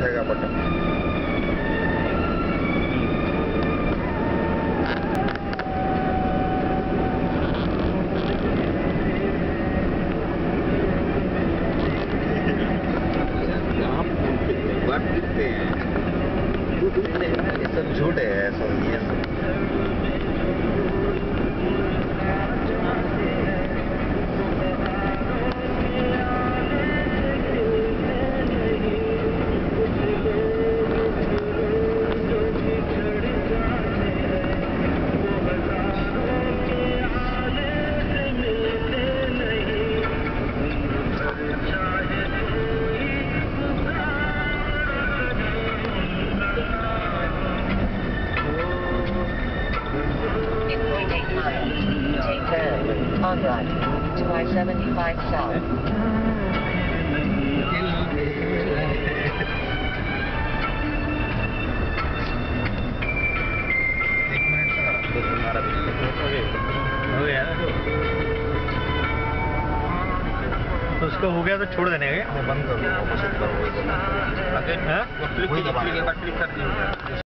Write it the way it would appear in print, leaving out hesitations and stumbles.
जाएगा बटन। दिखते हैं ये सब झूठ है, ऐसा ये सब। On right to I-75 South. एक मिनट का तुम्हारा हो गया ना तो उसका हो गया तो छोड़ देने का बंद कर दो, वापस करो। अगर क्लिक कर दिया